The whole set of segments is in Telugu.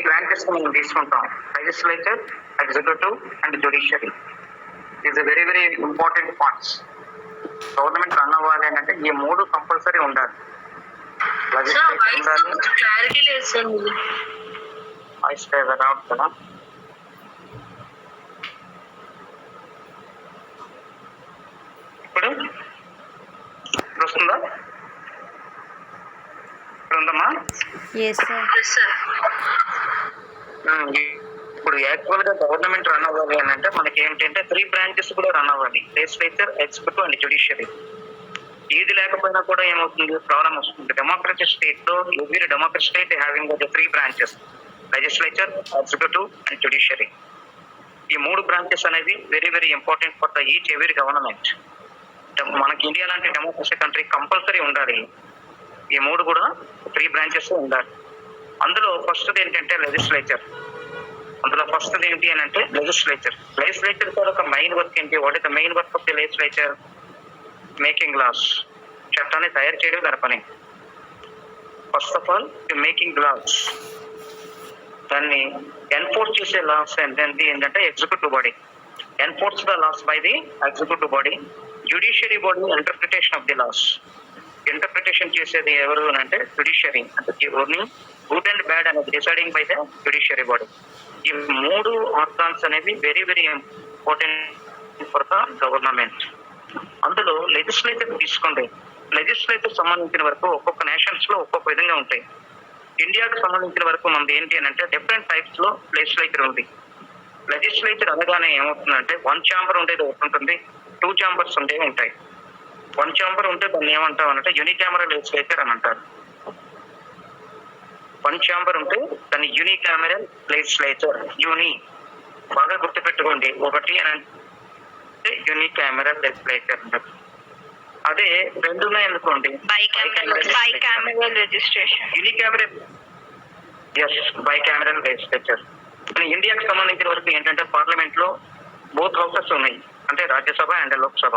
బ్రాంచెస్ మనం తీసుకుంటాం, legislature, executive and judiciary. Is very very important parts. Government run అవ్వాలి అంటే ఈ మూడు కంపల్సరీ ఉండాలి. క్లారిటీ లేదు సార్. వాయిస్ రావట్ కదా. ఇప్పుడు వస్తుందా? ఇప్పుడు ఉందమ్మా? ఇప్పుడు యాక్చువల్ గా గవర్నమెంట్ రన్ అవ్వాలి అని అంటే మనకి ఏంటంటే 3 బ్రాంచెస్ కూడా రన్ అవ్వాలి, లెజిస్లేచర్, ఎగ్జిక్యూటివ్ అండ్ జ్యుడిషియరీ. ఇది లేకపోయినా కూడా ఏమవుతుంది, ప్రాబ్లం వస్తుంది. డెమోక్రటిక్ స్టేట్ లో every democratic state having 3 branches, legislature, executive and judiciary. ఈ 3 బ్రాంచెస్ అనేవి very very important for the each every government. మనకి ఇండియా లాంటి డెమోక్రసీ కంట్రీ కంపల్సరీ ఉండాలి. ఈ 3 కూడా 3 బ్రాంచెస్ ఉండాలి. అందులో ఫస్ట్ ఏంటంటే లెజిస్లేచర్. అందులో ఫస్ట్ ఏంటి అని అంటే లెజిస్లేచర్. లెజిస్లేచర్ కూడా ఒక మెయిన్ వర్క్ ఏంటి? What is the main work of the legislature? Making laws. చట్టాన్ని తయారు చేయడం దాని పని. First of all making laws. దాన్ని ఎన్ఫోర్స్ చేసే లాస్ ఏంటంటే executive body. Enforce the laws by the executive body. Judiciary body interpretation of the laws. Interpretation చేసేది ఎవరు అంటే జ్యుడిషియరీ. అంటే ఓన్లీ గుడ్ అండ్ బ్యాడ్ అనేది deciding by the judiciary body. ఈ 3 ఆర్గాన్స్ అనేవి very very important for the government. అందులో లెజిస్లేచర్ తీసుకోండి. లెజిస్లేచర్ సంబంధించిన వరకు ఒక్కొక్క నేషన్స్ లో ఒక్కొక్క విధంగా ఉంటాయి. ఇండియాకు సంబంధించిన వరకు మనది ఏంటి అని అంటే డిఫరెంట్ టైప్స్ లో లెజిస్లేచర్ ఉంది. లెజిస్లేచర్ అనగానే ఏమవుతుందంటే 1 ఛాంబర్ ఉండేది ఒకటి ఉంటుంది, 2 ఛాంబర్స్ ఉండేవి ఉంటాయి. 1 ఛాంబర్ ఉంటే దాన్ని ఏమంటాం అంటే యూనికామరల్ లెజిస్లేచర్ అని అంటారు. 1 ఛాంబర్ ఉంటే దాన్ని యూనికామరల్ లెజిస్లేచర్. యూని బాగా గుర్తుపెట్టుకోండి, ఒకటి అంటే యూనికామరల్ లెజిస్లేచర్ అంటారు. అదే 2 ఉన్నాయనుకోండి bicameral registration. Unicameral bicameral legislature. ఇండియాకి సంబంధించిన వరకు ఏంటంటే పార్లమెంట్ లో బోత్ హౌసెస్ ఉన్నాయి, అంటే Rajya Sabha and Lok Sabha.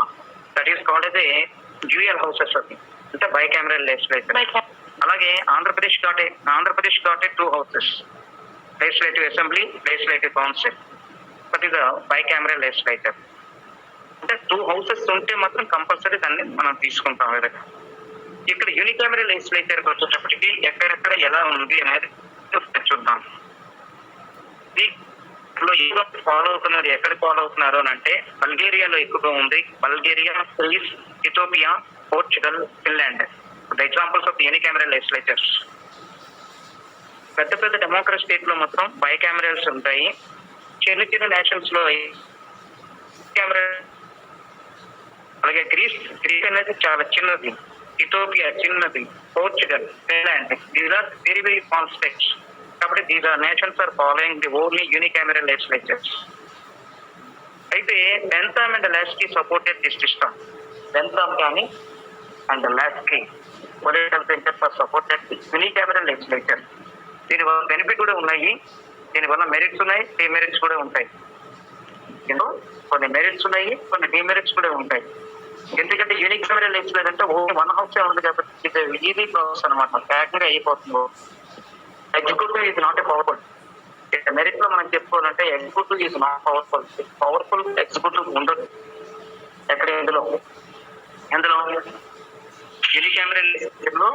That is called as A dual houses అది, అంటే బైకామరల్ లెజిస్లేచర్. అలాగే Andhra Pradesh got 2 houses, legislative assembly, legislative council. That is bicameral legislature. అంటే 2 హౌసెస్ ఉంటే మాత్రం కంపల్సరీ దాన్ని మనం తీసుకుంటాం. ఇక్కడ యూనికామరల్ లెజిస్లేచర్ వచ్చేటప్పటికి ఎక్కడెక్కడ ఎలా ఉంది అనేది చూద్దాం. ఫాలో అవుతున్నారు, ఎక్కడ ఫాలో అవుతున్నారు అని అంటే బల్గేరియాలో ఎక్కువగా ఉంది. Bulgaria, Greece, Ethiopia, Portugal, Finland the examples of unicameral legislatures. పెద్ద పెద్ద డెమోక్రసీ స్టేట్ లో మొత్తం బైకామరల్స్ ఉంటాయి. చిన్న చిన్న నేషన్స్ లో అలాగే గ్రీస్ అనేది చాలా చిన్నది, ఇథియోపియా చిన్నది, Portugal, Finland these are very very small states. కాబట్టి these are nations are following the only unicameral legislatures. అయితే Bentham and Laski supported this system. Bentham కానీ and Laski political centre for supported unicameral legislature. దీనివల్ల బెనిఫిట్ కూడా ఉన్నాయి, దీనివల్ల మెరిట్స్ ఉన్నాయి, డిమెరిట్స్ కూడా ఉంటాయి. కొన్ని మెరిట్స్ ఉన్నాయి, కొన్ని డిమెరిట్స్ కూడా ఉంటాయి. ఎందుకంటే యూనికామరల్ లెజిస్లేచర్ అంటే ఓన్లీ 1 హౌస్ ఉంది కాబట్టి ఇది ఈజీ ప్రాసెస్ అనమాట, వేగంగా అయిపోతుంది. Executive is not a powerful. Merit లో మనం చెప్పుకోవాలంటే executive is not powerful executive ఉండదు ఎక్కడ. ఇందులో యూనికామరల్ లెజిస్లేచర్ లో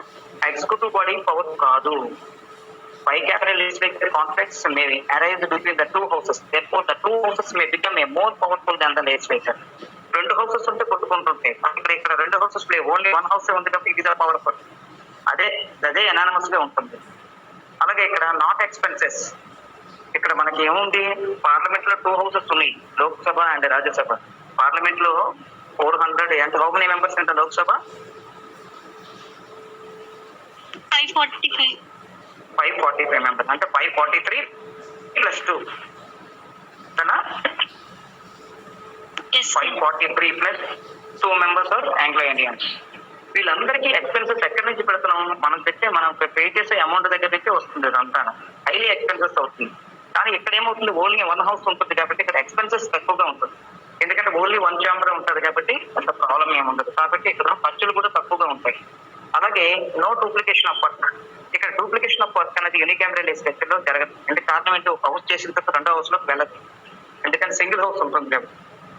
ఎగ్జిక్యూటివ్ బాడీ పవర్ కాదు. Bicameral legislature conflicts May arise between the 2 houses. Therefore, the 2 houses may become a more powerful than the legislature. 2 houses ఉంటే కొట్టుకుంటుంటాయి. ఇక్కడ 2 houses ప్లే ఓన్లీ 1 house ఉంది కాబట్టి ఇది పవర్ఫుల్. అదే ఎనానమస్ గా ఉంటుంది. అలాగే ఇక్కడ నాట్ ఎక్స్పెన్సెస్. ఇక్కడ మనకి ఏముంది, పార్లమెంట్ లో 2 houses ఉన్నాయి, లోక్సభ అండ్ రాజ్యసభ. పార్లమెంట్ లో 400 అంటే హౌ మెనీ మెంబర్స్ అంటే లోక్సభ 545 మెంబర్స్, అంటే 543 + 2 543 + 2 మెంబర్స్ ఆర్ ఆంగ్లో ఇండియన్స్. వీళ్ళందరికీ ఎక్స్పెన్సెస్ ఎక్కడి నుంచి పెడుతున్నాం, మనం పే చేసే అమౌంట్ దగ్గర నుంచి వస్తుంది. అంతా హైలీ ఎక్స్పెన్సెస్ అవుతుంది. కానీ ఇక్కడ ఏమవుతుంది, ఓన్లీ 1 house ఉంటుంది కాబట్టి ఇక్కడ ఎక్స్పెన్సెస్ తక్కువగా ఉంటుంది. ఎందుకంటే ఓన్లీ 1 ఛాంబర్ ఉంటుంది కాబట్టి అంత ప్రాబ్లం ఏముండదు. కాబట్టి ఇక్కడ ఖర్చులు కూడా తక్కువగా ఉంటాయి. అలాగే నో డూప్లికేషన్ ఆఫ్ వర్క్. ఇక్కడ డూప్లికేషన్ ఆఫ్ వర్క్ అనేది యూనికామరల్ లెజిస్లేచర్ లో జరగదు. అంటే కారణం ఏంటి, ఒక హౌస్ చేసిన తర్వాత రెండో హౌస్ లోకి వెళ్ళదు, ఎందుకంటే సింగిల్ హౌస్ ఉంటుంది కాబట్టి.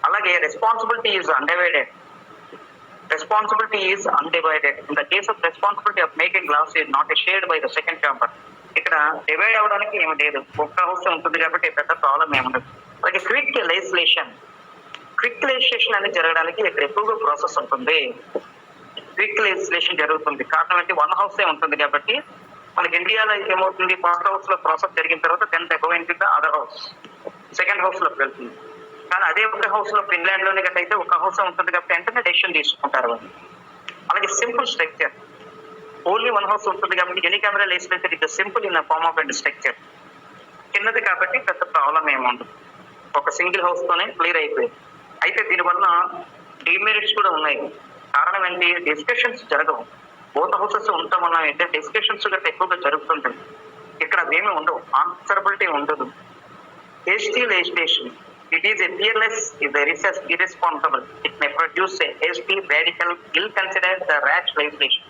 అలాగే responsibility is undivided. Responsibility is undivided. In the case of responsibility of making laws is not shared by the second chamber. ఇక్కడ డివైడ్ అవ్వడానికి ఏమి లేదు, ఒక్క హౌస్ ఉంటుంది కాబట్టి పెద్ద ప్రాబ్లం ఏముండదు. అలాగే క్విక్ లెజిస్లేషన్ అనేది జరగడానికి ఇక్కడ ఎక్కువగా ప్రాసెస్ ఉంటుంది. క్విక్ లెజిస్లేషన్ జరుగుతుంది, కారణం ఏంటి, వన్ హౌసే ఉంటుంది కాబట్టి. మనకి ఇండియాలో ఏమవుతుంది, ఫస్ట్ హౌస్ లో ప్రాసెస్ జరిగిన తర్వాత then the going to the other house, second house లోకి వెళ్తుంది. కానీ అదే ఒక హౌస్ లో ఫిన్లాండ్ లోనే గట్ట అయితే ఒక హౌస్ ఉంటుంది కాబట్టి వెంటనే డెసిషన్ తీసుకుంటారు వాళ్ళు. అలాగే simple structure, only one house ఉంటుంది కాబట్టి unicameral legislature it simple in form of and structure. చిన్నది కాబట్టి పెద్ద ప్రాబ్లం ఏముండదు, ఒక సింగిల్ హౌస్ తోనే క్లియర్ అయిపోయింది. అయితే దీనివల్ల డిమెరిట్స్ కూడా ఉన్నాయి. కారణం ఏంటి, డిస్కషన్స్ జరగవు. బోత్ హౌసెస్ ఉండటం వల్ల అయితే డిస్కషన్స్ గట్రా ఎక్కువగా జరుగుతుంటాయి. ఇక్కడ అవేమీ ఉండవు, ఆన్సరబిలిటీ ఉండదు. hasty legislation, it is a fearless, it is irresponsible, it may produce a hasty, radical, ill-considered, rash legislation.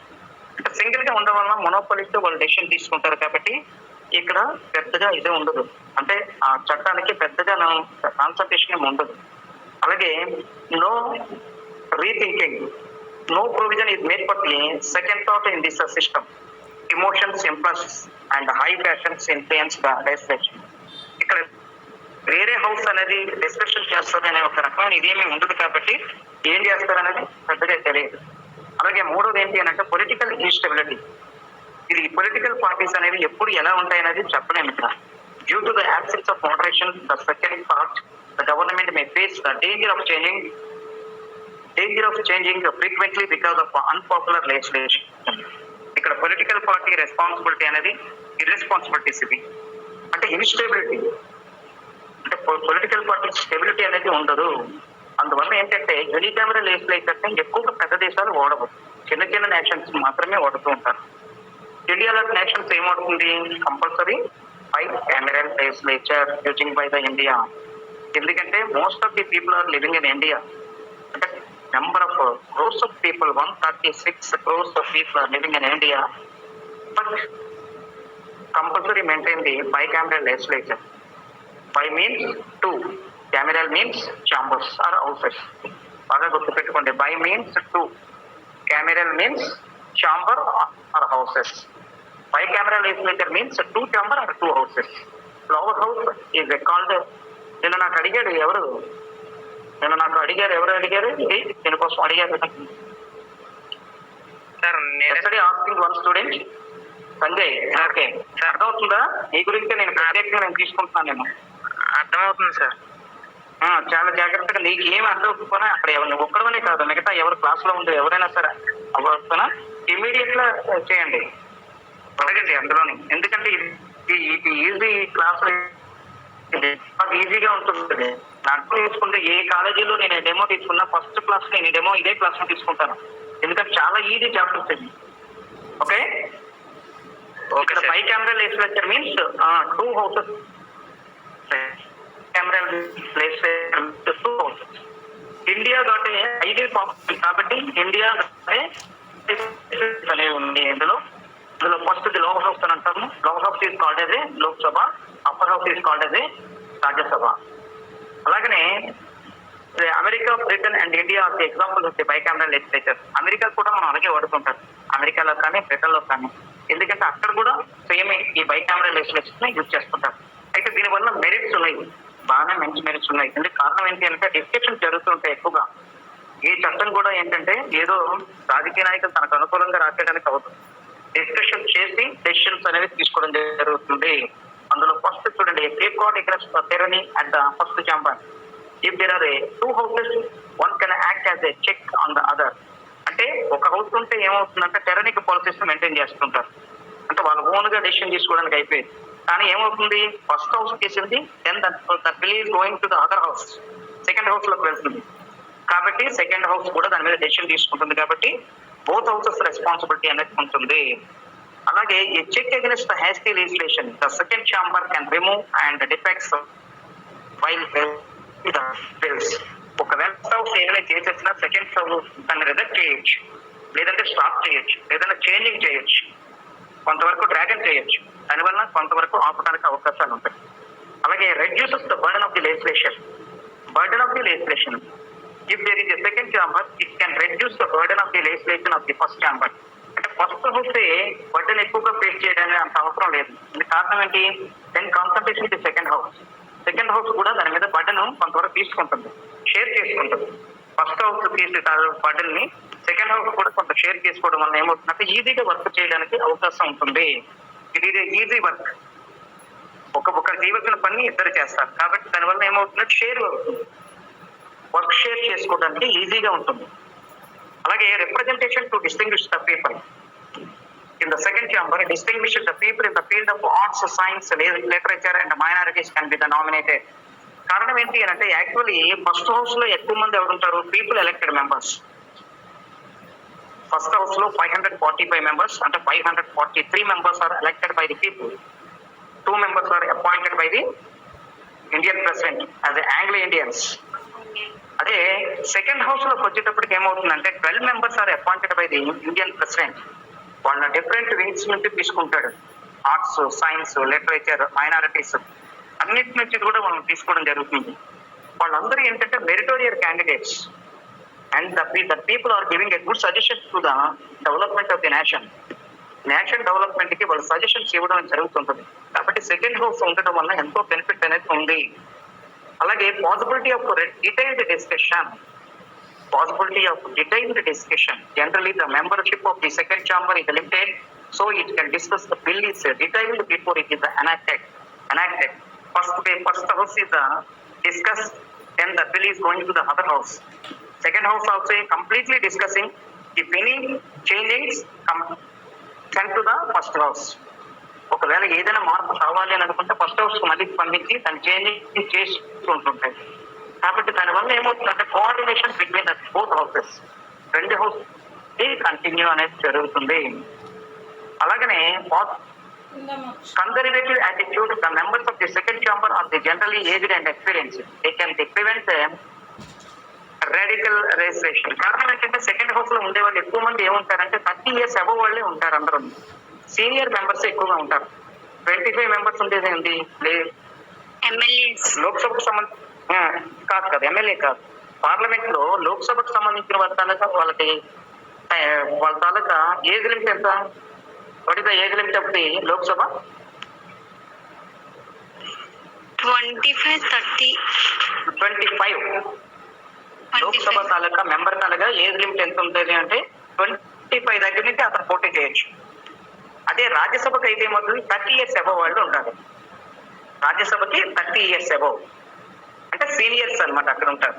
Single గా ఉండడం వల్ల మొనోపలితో వాళ్ళు డెసిషన్ తీసుకుంటారు కాబట్టి ఇక్కడ పెద్దగా ఇదే ఉండదు, అంటే ఆ చట్టానికి పెద్దగా కాన్సల్టేషన్ ఉండదు. అలాగే no rethinking, no provision is made for the second thought in this system. Emotions, impulse and high passions influence the legislation. ఇక్కడ వేరే హౌస్ అనేది డిస్కషన్ చేస్తారనే ఒక రకమైన ఇదేమీ ఉండదు కాబట్టి ఏం చేస్తారనేది పెద్దగా తెలియదు. అలాగే మూడోది ఏంటి అని అంటే పొలిటికల్ ఇన్స్టెబిలిటీ. ఇది పొలిటికల్ పార్టీస్ అనేవి ఎప్పుడు ఎలా ఉంటాయనేది చెప్పలేము. ఇక్కడ due to the absence of moderation the second part the government May face the danger of changing frequently because of unpopular legislation. ఇక్కడ పొలిటికల్ పార్టీ రెస్పాన్సిబిలిటీ అనేది ఇర్రెస్పాన్సిబిలిటీస్. ఇది అంటే ఇన్స్టెబిలిటీ, అంటే పొలిటికల్ పార్టీ స్టెబిలిటీ అనేది ఉండదు. అందువల్ల ఏంటంటే యూనికామరల్ లెజిస్లేచర్ ఎక్కువగా పెద్ద దేశాలు ఓడవు, చిన్న చిన్న నేషన్స్ మాత్రమే ఓడుతూ ఉంటారు. ఇండియాలో నేషన్స్ ఏమవుతుంది, compulsory bicameral legislature using by the India. ఎందుకంటే most of the people are living in India. అంటే number of crores of people 136 crores of people are living in India, but compulsory maintain the bicameral legislature. By means 2, cameral means chambers or houses. బాగా గుర్తుపెట్టుకోండి, by means 2, cameral means chamber or houses. Bicameral legislature means 2 chamber or 2 houses. Lower house is called, నిన్న నాకు అడిగారు ఎవరు ఇది దీనికోసం అడిగారు సార్. నేను asking one student Sanjay, okay sir అర్థమవుతుందా? ఈ గురించి నేను ప్రత్యేకంగా నేను తీసుకుంటున్నాను. నేను అర్థమవుతుంది సార్. చాలా జాగ్రత్తగా నీకు ఏమి అర్థమవుతున్నా అక్కడ ఎవరు ఒక్కడమనే కాదు, మిగతా ఎవరు క్లాస్ లో ఉండే ఎవరైనా సరే అవ్వస్తున్నా ఇమీడియట్ గా చేయండి, అడగండి అందులోని. ఎందుకంటే ఇది ఈజీ క్లాస్ లో ఈజీగా ఉంటుంది. నాకు తీసుకుంటే ఏ కాలేజీలో నేను డెమో తీసుకున్నా ఫస్ట్ క్లాస్ నేను డెమో ఇదే క్లాస్ లో తీసుకుంటాను, ఎందుకంటే చాలా ఈజీ చాప్టర్స్ ఇది. ఓకే, ఇక్కడ bicameral legislature means 2 houses. India కాబట్టి ఐడియల్ పాపులేషన్ కాబట్టి ఇండియా అనేది ఉంది. ఇందులో ఫస్ట్ లోవర్ హౌస్ అని అంటాము. Lower house is called as a Lok Sabha, upper house is called as a Rajya Sabha. అలాగనే America, Britain and India of the example of the bicameral legislature. America కూడా మనం అలాగే వాడుతుంటారు, అమెరికాలో కానీ బ్రిటన్ లో కానీ, ఎందుకంటే అక్కడ కూడా సేమ్ ఈ బైకామరల్ లెజిస్లేషన్ యూజ్ చేస్తుంటారు. అయితే దీనివల్ల మెరిట్స్ ఉన్నాయి, బాగానే మంచి మెరిట్స్ ఉన్నాయి. ఎందుకు కారణం ఏంటి అంటే డిస్కషన్ జరుగుతుంటాయి ఎక్కువగా. ఏ చట్టం కూడా ఏంటంటే ఏదో రాజకీయ నాయకులు తనకు అనుకూలంగా రాసేయడానికి అవుతుంది, డిస్కషన్ చేసి డెసిషన్స్ అనేవి తీసుకోవడం జరుగుతుంది. అందులో ఫస్ట్ చూడండి, safeguard against tyranny at the first chamber. If there are 2 houses, one can act as a check on the other. అంటే ఒక హౌస్ ఉంటే ఏమవుతుందంటే టెరనిక్ పాలసీస్ మెయింటైన్ చేస్తుంటారు, అంటే వాళ్ళ ఓన్ గా డెసిషన్ తీసుకోవడానికి అయిపోయింది. కానీ ఏమవుతుంది, ఫస్ట్ హౌస్ చేసింది then the bill is going to the other house, second house లోకి వెళ్తుంది కాబట్టి సెకండ్ హౌస్ కూడా దాని మీద డెసిషన్ తీసుకుంటుంది కాబట్టి బోత్ హౌసెస్ రెస్పాన్సిబిలిటీ అనేది ఉంటుంది. అలాగే ఈ check against the hasty legislation the second chamber can remove and defects while bills. ఒకవేళ హౌస్ ఏదైనా చేసేసినా సెకండ్ హౌస్ దాన్ని రిజెక్ట్ చేయొచ్చు, లేదంటే స్టాప్ చేయొచ్చు, లేదంటే చేంజింగ్ చేయొచ్చు. కొంతవరకు డ్రాగన్ చేయొచ్చు, దానివల్ల కొంతవరకు ఆపడానికి అవకాశాలు ఉంటాయి. అలాగే reduces the burden of the legislation. If there is a second chamber, it can reduce the burden of the legislation of the first chamber. అంటే ఫస్ట్ హౌస్ బర్డన్ ఎక్కువగా ఫేస్ చేయడానికి అంత అవసరం లేదు. ఇది కారణం ఏంటి? Then concentration the second house కూడా దాని మీద బర్డన్ కొంతవరకు తీసుకుంటుంది, షేర్ చేసుకుంటుంది. ఫస్ట్ హౌస్ తీసే బర్డన్ ని సెకండ్ హౌస్ కూడా కొంత షేర్ చేసుకోవడం వల్ల ఏమవుతుందంటే ఈజీగా వర్క్ చేయడానికి అవకాశం ఉంటుంది. ఇది ఈజీ వర్క్. ఒకరు చేయవలసిన పని ఇద్దరు చేస్తారు కాబట్టి దానివల్ల ఏమవుతుందంటే షేర్ అవుతుంది, వర్క్ షేర్ చేసుకోవడానికి ఈజీగా ఉంటుంది. అలాగే representation to distinguish the people in the second chamber. Distinguish the people in the field of arts, science, literature and minorities can be the nominated. కారణం ఏంటి అని అంటే యాక్చువల్లీ ఫస్ట్ హౌస్ లో ఎక్కువ మంది ఎవరుంటారు? People elected members. First house లో 545 మెంబర్స్, అంటే 543 members are elected by the people. 2 members are appointed by the Indian president as the Anglo-Indians. అదే సెకండ్ హౌస్ లోకి వచ్చేటప్పటికి ఏమవుతుందంటే 12 members are appointed by the Indian president. వాళ్ళ డిఫరెంట్ వింగ్స్ నుంచి తీసుకుంటాడు. ఆర్ట్స్, సైన్స్, లిటరేచర్, మైనారిటీస్ అన్నిటి నుంచి కూడా మనం తీసుకోవడం జరుగుతుంది. వాళ్ళందరూ ఏంటంటే meritorious candidates and the people are giving a good suggestions to the development of the nation development కి వాళ్ళు సజెషన్స్ ఇవ్వడం జరుగుతుంటుంది. కాబట్టి సెకండ్ హౌస్ ఉండడం వల్ల ఎంతో బెనిఫిట్ అనేది ఉంది. అలాగే possibility of detailed discussion. Generally the membership of the second chamber is limited, so it can discuss the bill is detailed before it is enacted. First house is discussed, then the bill is going to the other house. Second house also completely discussing. If any changes come sent to the first house. ఒకవేళ ఏదైనా మార్పు కావాలి అని అనుకుంటే ఫస్ట్ హౌస్ మళ్ళీ స్పందించి దాన్ని చేంజ్ చేసుకుంటుంటాయి. కాబట్టి దానివల్ల ఏమవుతుందంటే coordination between the both houses, రెండు హౌస్ కంటిన్యూ అనేది జరుగుతుంది. అలాగనే conservative attitude. The members of the second chamber are the generally aged and experience. They can prevent radical registration. కారణం ఏంటంటే సెకండ్ హౌస్ లో ఉండే వాళ్ళు ఎక్కువ మంది ఏముంటారంటే 30 years అబవ్ వాళ్ళే ఉంటారు. అందరూ సీనియర్ మెంబర్స్ ఎక్కువగా ఉంటారు. 25 members ఉండేది ఏంటి? లోక్సభకు కాదు, ఎమ్మెల్యే కాదు. పార్లమెంట్ లో లోక్సభకు సంబంధించిన వాళ్ళ తాలూకా ఏజ్ లిమిట్ ఎంత? What is the age limit of the Lok Sabha? 25. Lok Sabha taluka member taluka age limit ఎంత ఉంటుంది అంటే 25 దగ్గర నుంచి అతను పోటీ చేయొచ్చు. అదే రాజ్యసభకు అయితే ఏమవుతుంది? 30 years అబవ్ వాళ్ళు ఉంటారు. రాజ్యసభకి 30 years అబవ్ అంటే సీనియర్స్ అనమాట అక్కడ ఉంటారు.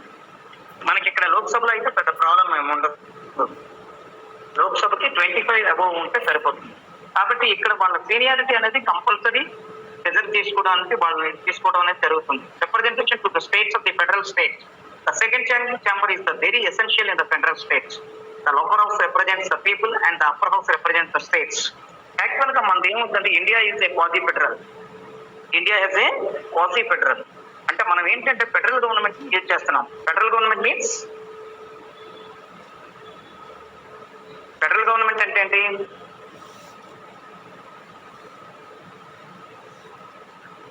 మనకి ఇక్కడ లోక్సభలో అయితే పెద్ద ప్రాబ్లం ఏమి ఉండదు. లోక్సభకి 25 అబవ్ ఉంటే సరిపోతుంది. కాబట్టి ఇక్కడ వాళ్ళ సీనియారిటీ అనేది కంపల్సరీ రిజర్వ్ తీసుకోవడం అనేది జరుగుతుంది. Representation to the states of the federal states. The second chamber is the very essential in the federal states. The lower house represents the people and the upper house represents the states. Actually గా మనది ఏమవుతుంది? India is a quasi federal. అంటే మనం ఏంటంటే ఫెడరల్ గవర్నమెంట్ యూజ్ చేస్తున్నాం. Federal government means federal government అంటే ఏంటి?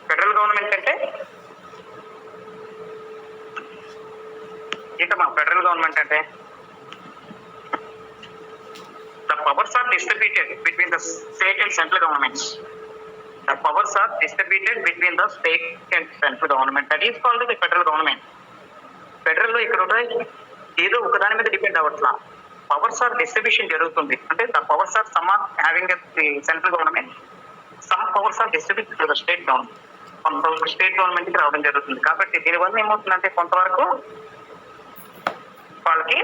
ఫెడరల్ గవర్నమెంట్ అంటే ఏంటమ్మా? ఫెడరల్ గవర్నమెంట్ అంటే the powers are distributed between the state and central governments. That is called the federal government. Federal లో ఇక్కడ ఏదో ఒక దాని మీద డిపెండ్ అవ్వట్లా. పవర్స్ ఆర్ డిస్ట్రిబ్యూషన్ జరుగుతుంది. అంటే the powers are some are having the central government, some powers are distributed to the state government. కొంత స్టేట్ గవర్నమెంట్ కి రావడం జరుగుతుంది. కాబట్టి దీనివల్ల ఏమవుతుందంటే కొంతవరకు వాళ్ళకి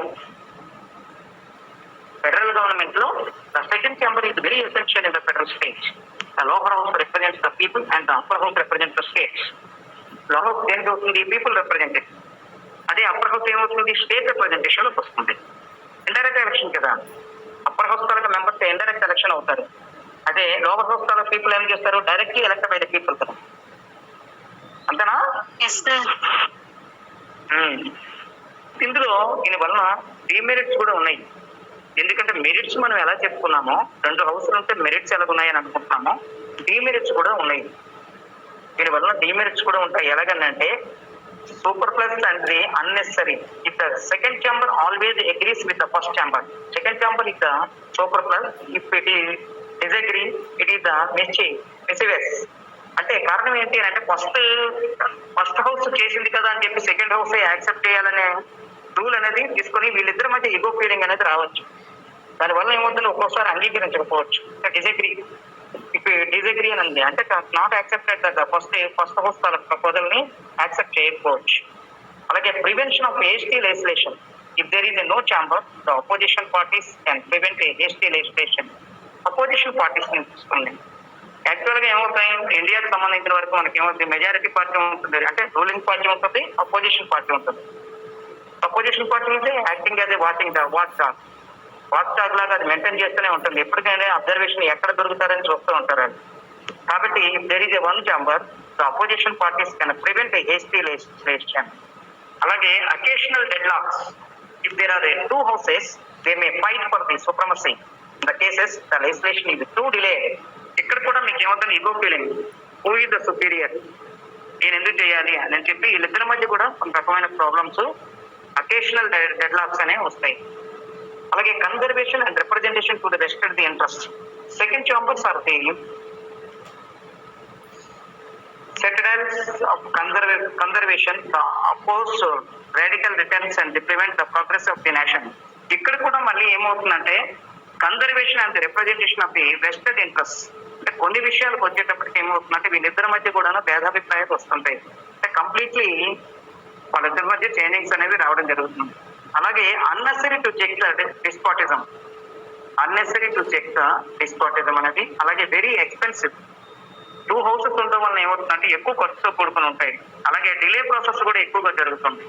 ఫెడరల్ గవర్నమెంట్ లో the second chamber is very essential in the federal states. The lower house represents the people and the upper house represents the states. Lower house దేనికి అవుతుంది? People representative. అదే అప్పర్ హౌస్ ఏమవుతుంది? స్టేట్ రిప్రజెంటేషన్ వస్తుంది. ఇండైరెక్ట్ ఎలక్షన్ కదా. అప్పర్ హౌస్ తాలూకా మెంబర్స్ ఇండైరెక్ట్ ఎలక్షన్ అవుతారు. అదే లోవర్ హౌస్ తాలూకా పీపుల్ ఏం చేస్తారు? Directly elect by the people కదా. అంతేనా? ఇందులో దీని వలన డిమెరిట్స్ కూడా ఉన్నాయి. ఎందుకంటే మెరిట్స్ మనం ఎలా చెప్పుకున్నామో 2 హౌస్లు ఉంటే మెరిట్స్ ఎలా ఉన్నాయని అనుకుంటున్నామో డిమెరిట్స్ కూడా ఉన్నాయి. దీనివల్ల డిమెరిట్స్ కూడా ఉంటాయి. ఎలాగనంటే super plus and the unnecessary. If the second chamber always agrees with the first chamber, second chamber is the super plus. If it is disagree it is the mischievous. అంటే కారణం ఏంటి అంటే ఫస్ట్ హౌస్ చేసింది కదా అని చెప్పి సెకండ్ హౌస్ యాక్సెప్ట్ చేయాలనే రూల్ అనేది తీసుకొని వీళ్ళిద్దరి మధ్య ఈగో ఫీలింగ్ అనేది రావచ్చు. దానివల్ల ఏమవుతుంది, ఒక్కోసారి అంగీకరించకపోవచ్చు. డిసగ్రీ, ఇఫ్ డిసగ్రీ అని ఉంది అంటే నాట్ యాక్సెప్టెడ్ కదా ఫస్ట్ హౌస్ వాళ్ళ ప్రపోజల్ ని యాక్సెప్ట్ చేయకపోవచ్చు. అలాగే prevention of hasty legislation. If there is a no chamber the opposition parties can prevent a hasty legislation. Opposition parties ని చూసుకోండి. యాక్చువల్ గా ఏమవుతాయి, ఇండియాకి సంబంధించిన వరకు మనకి ఏమవుతుంది, మెజారిటీ పార్టీ ఉంటుంది, అంటే రూలింగ్ పార్టీ ఉంటుంది, అపోజిషన్ పార్టీ ఉంటుంది. అపోజిషన్ పార్టీ అంటే acting as a watch dog లాగా అది మెయింటైన్ చేస్తూనే ఉంటుంది. ఎప్పటికైనా అబ్జర్వేషన్ ఎక్కడ దొరుకుతారని చూస్తూ ఉంటారు. కాబట్టి there is a one chamber the opposition parties can prevent a hasty legislation. అలాగే occasional deadlocks. If there are 2 houses they may fight for the supremacy. In the cases the legislation is too delay. ఇక్కడ కూడా మీకు ఏమవుతుంది, ego feeling, who is the superior, నేను ఎందుకు చేయాలి అని చెప్పి వీళ్ళిద్దరి మధ్య కూడా కొన్ని రకమైన ప్రాబ్లమ్స్, అకేషనల్ డెడ్ లాక్స్ అనేవి వస్తాయి. అలాగే conservation and representation to the respect the interest. Second chambers are the citadels of conservation, the oppose radical returns and prevent the progress of the nation. ఇక్కడ కూడా మళ్ళీ ఏమవుతుందంటే conservation and representation of the vested interest. అంటే కొన్ని విషయాలకు వచ్చేటప్పటికి ఏమవుతుందంటే వీళ్ళిద్దరి మధ్య కూడా భేదాభిప్రాయాలు వస్తుంటాయి. అంటే కంప్లీట్లీ వాళ్ళిద్దరి మధ్య చేంజింగ్స్ అనేవి రావడం జరుగుతుంది. అలాగే necessary to check the despotism. Necessary to check the despotism అనేది అలాగే వెరీ ఎక్స్పెన్సివ్. 2 houses ఉండడం వల్ల ఏమవుతుందంటే ఎక్కువ ఖర్చుతో కూడుకుని ఉంటాయి. అలాగే డిలే ప్రాసెస్ కూడా ఎక్కువగా జరుగుతుంది.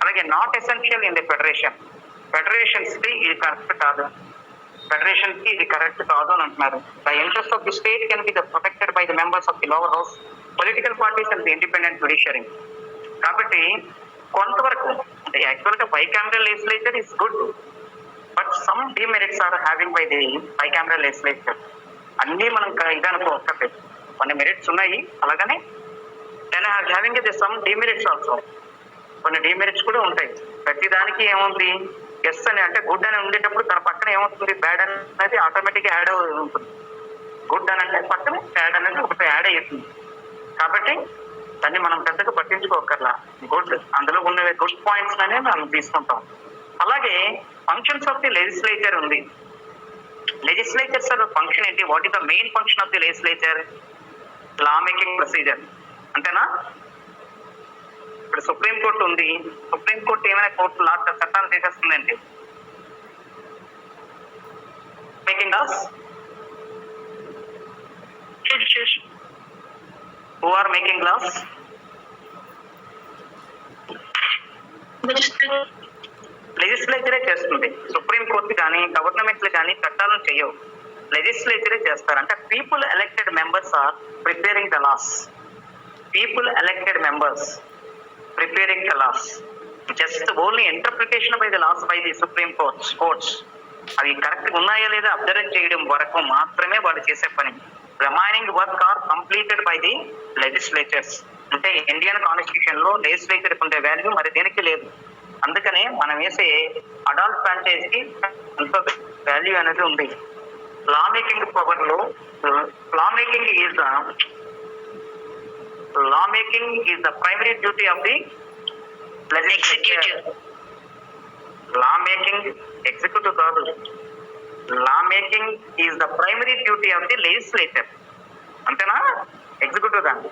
అలాగే not essential in the federations కి ఇది కరెక్ట్ కాదు, ఫెడరేషన్ కి ఇది కరెక్ట్ కాదు అని అంటున్నారు. The interest of the state can be protected by the members of the lower house, political parties and the independent judiciary. కాబట్టి కొంతవరకు అంటే యాక్చువల్ గా bicameral legislature is good, but some demerits are having by the bicameral legislature. అన్నీ మనం ఇది అనుకోవట్లేదు, కొన్ని మెరిట్స్ ఉన్నాయి. అలాగనే then having the some demerits also, కొన్ని డిమెరిట్స్ కూడా ఉంటాయి. ప్రతి దానికి ఏముంది, ఎస్ అని అంటే గుడ్ అని ఉండేటప్పుడు తన పక్కన ఏమవుతుంది, బ్యాడ్ అనేది ఆటోమేటిక్గా యాడ్ ఉంటుంది. గుడ్ అని అంటే పక్కన బ్యాడ్ అనేది ఒకటి యాడ్ అవుతుంది. కాబట్టి దాన్ని మనం పెద్దగా పట్టించుకోకర్లా. గుడ్, అందులో ఉన్న గుడ్ పాయింట్స్ అనేది మనం తీసుకుంటాం. అలాగే ఫంక్షన్స్ ఆఫ్ ది లెజిస్లేచర్ ఉంది. లెజిస్లేచర్స్ ఫంక్షన్ ఏంటి, what is the main function of the legislature? Law making procedure, అంతేనా? ఇప్పుడు సుప్రీం కోర్టు ఉంది, సుప్రీం కోర్టు ఏమైనా కోర్టు లా చట్టాలు చేసేస్తుందండి. Making laws, who are making laws? లెజిస్లేచరే చేస్తుంది. సుప్రీం కోర్టు కానీ గవర్నమెంట్లు కానీ చట్టాలను చేయవు, లెజిస్లేచరే చేస్తారు. అంటే people elected members are preparing the laws. People elected members preparing the laws. Just only interpretation by the laws by the supreme courts. అవి కరెక్ట్ ఉన్నాయా లేదా అబ్జర్వ్ చేయడం వరకు మాత్రమే వాళ్ళు చేసే పని. Remaining work are completed by the legislatures. అంటే ఇండియన్ కాన్స్టిట్యూషన్ లో లెజిస్లేచర్ ఉండే వాల్యూ మరి దేనికి లేదు. అందుకనే మనం వేసే అడాల్ట్ ఫ్రాంచైజ్ కి ఎంతో వాల్యూ అనేది ఉంది. లా మేకింగ్ పవర్ లో law making is the primary duty of the legislature. Law making executive కాదు, law making is the primary duty of the legislature, అంతేనా? ఎగ్జిక్యూటివ్ దాన్ని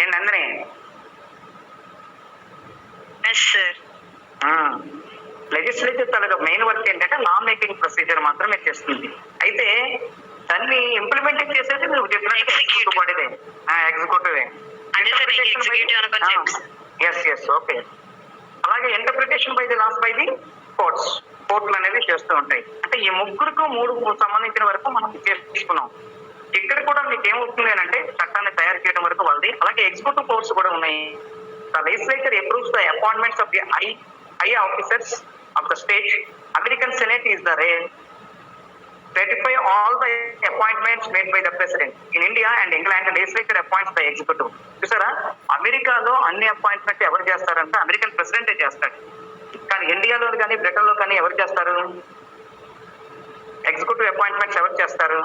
ఏంటందరే లెజిస్లేచర్ తనకు మెయిన్ వర్క్ ఏంటంటే లా మేకింగ్ ప్రొసీజర్ మాత్రమే చేస్తుంది. అయితే దాన్ని ఇంప్లిమెంట్ చేసేది నువ్వు చెప్పినట్టు ఎగ్జిక్యూటివ్. Yes okay. అలాగే interpretation by the laws by the కోర్టులు అనేవి చేస్తూ ఉంటాయి. అంటే ఈ ముగ్గురికి 3 సంబంధించిన వరకు మనం చేసుకున్నాం. ఇక్కడ కూడా మీకు ఏమవుతుంది అంటే చట్టాన్ని తయారు చేయడం వరకు వాళ్ళది. అలాగే ఎగ్జిక్యూటివ్ కోర్ట్స్ కూడా ఉన్నాయి. The legislature approves the appointments of the high officers of the state. American Senate is the ratify all the appointments made by the president. In India and England, the legislature appoints the executive. చూసారా, అమెరికాలో అన్ని అపాయింట్మెంట్ ఎవరు చేస్తారంటే అమెరికన్ ప్రెసిడెంటే చేస్తాడు. కానీ ఇండియాలో కానీ బ్రిటన్ లో కానీ ఎవరు చేస్తారు? ఎగ్జిక్యూటివ్ అపాయింట్మెంట్స్ ఎవరు చేస్తారు?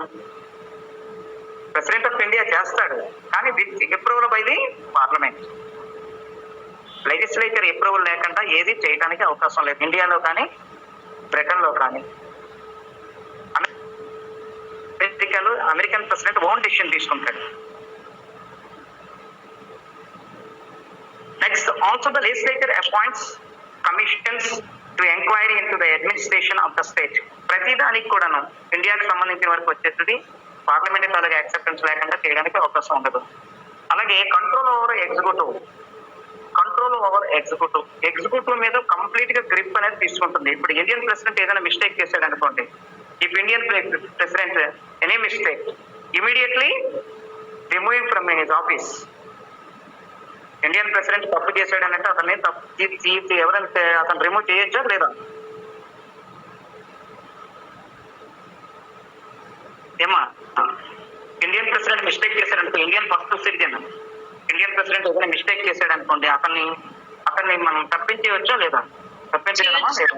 ప్రెసిడెంట్ ఆఫ్ ఇండియా చేస్తాడు, కానీ with approval by the parliament. Legislature approval లేకుండా ఏది చేయడానికి అవకాశం లేదు, ఇండియాలో కానీ బ్రిటన్ లో కానీ. అమెరికాలో అమెరికన్ ప్రెసిడెంట్ ఓన్ డిసిషన్ తీసుకుంటాడు. Next, also the legislature appoints commissions to enquiry into the administration of the state. ప్రతిదానికి కూడాను ఇండియాకి సంబంధించిన వరకు వచ్చేసి పార్లమెంట్ తాలూగా యాక్సెప్టెన్స్ లేకుండా చేయడానికి అవకాశం ఉండదు. అలాగే కంట్రోల్ ఓవర్ ఎగ్జిక్యూటివ్, ఎగ్జిక్యూటివ్ మీద కంప్లీట్ గా గ్రిప్ అనేది తీసుకుంటుంది. ఇప్పుడు ఇండియన్ ప్రెసిడెంట్ ఏదైనా మిస్టేక్ చేశాడు అనుకోండి, if Indian president any mistake, immediately removing from his office. Indian president తప్పు చేశాడు అంటే అతన్ని ఎవరైనా అతను రిమూవ్ చేయొచ్చా లేదా? ఏమా, ఇండియన్ ప్రెసిడెంట్ మిస్టేక్ చేశాడంటే Indian first citizen, Indian president ఏదైనా మిస్టేక్ చేశాడు అనుకోండి, అతన్ని మనం తప్పించవచ్చా లేదా? తప్పించగలమా లేదా?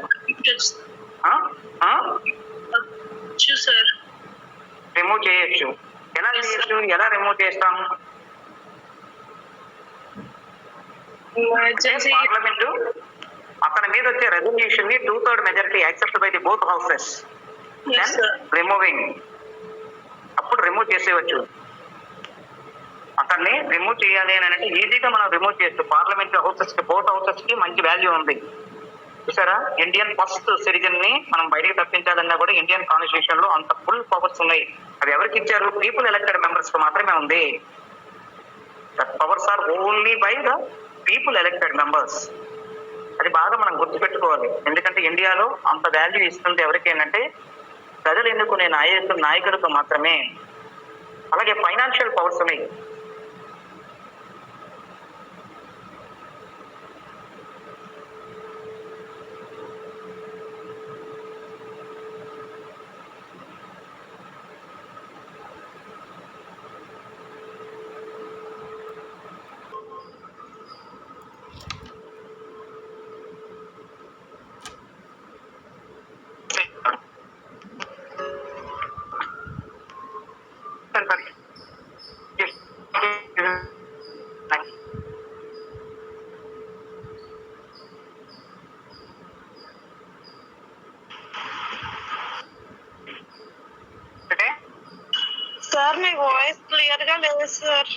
రిమూవ్ చేయొచ్చు. ఎలా చేయొచ్చు, ఎలా రిమూవ్ చేస్తాం? పార్లమెంట్ అతని మీద వచ్చే రెజల్యూషన్ ని 2/3 majority accept by the both houses, removing, అప్పుడు రిమూవ్ చేసేవచ్చు. అతన్ని రిమూవ్ చేయాలి అని అంటే ఈజీగా మనం రిమూవ్ చేయొచ్చు. పార్లమెంట్ హౌసెస్ కి, బోత్ హౌసెస్ కి మంచి వాల్యూ ఉంది. చూసారా, ఇండియన్ ఫస్ట్ సిటిజన్ ని మనం బయటికి తప్పించాలన్నా కూడా ఇండియన్ కాన్స్టిట్యూషన్ లో అంత ఫుల్ పవర్స్ ఉన్నాయి. అది ఎవరికి ఇచ్చారు? పీపుల్ ఎలక్టెడ్ మెంబర్స్ కి మాత్రమే ఉంది. That powers are only by the people elected members. అది బాగా మనం గుర్తుపెట్టుకోవాలి. ఎందుకంటే ఇండియాలో అంత వాల్యూ ఇస్తుంది ఎవరికి ఏంటంటే ప్రజలు ఎన్నుకునే నాయకులకు మాత్రమే. అలాగే ఫైనాన్షియల్ పవర్స్ ఉన్నాయి. సార్ మీ వాయిస్ క్లియర్ గా లేదు సార్.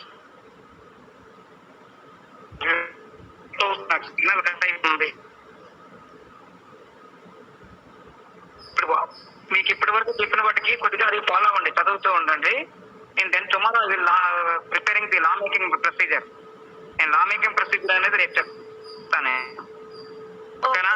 నాకు సిగ్నల్ కట్ అయిపోయింది. మీకు ఇప్పటి వరకు చెప్పిన వాటికి కొద్దిగా అది ఫాలో అవ్వండి, చదువుతూ ఉండండి. నేను then tomorrow I will preparing the law making procedure. నేను లా మేకింగ్ ప్రొసీజర్ అనేది రేపు చెప్తాను. ఓకేనా?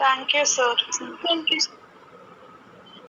Thank you sir. Thank you.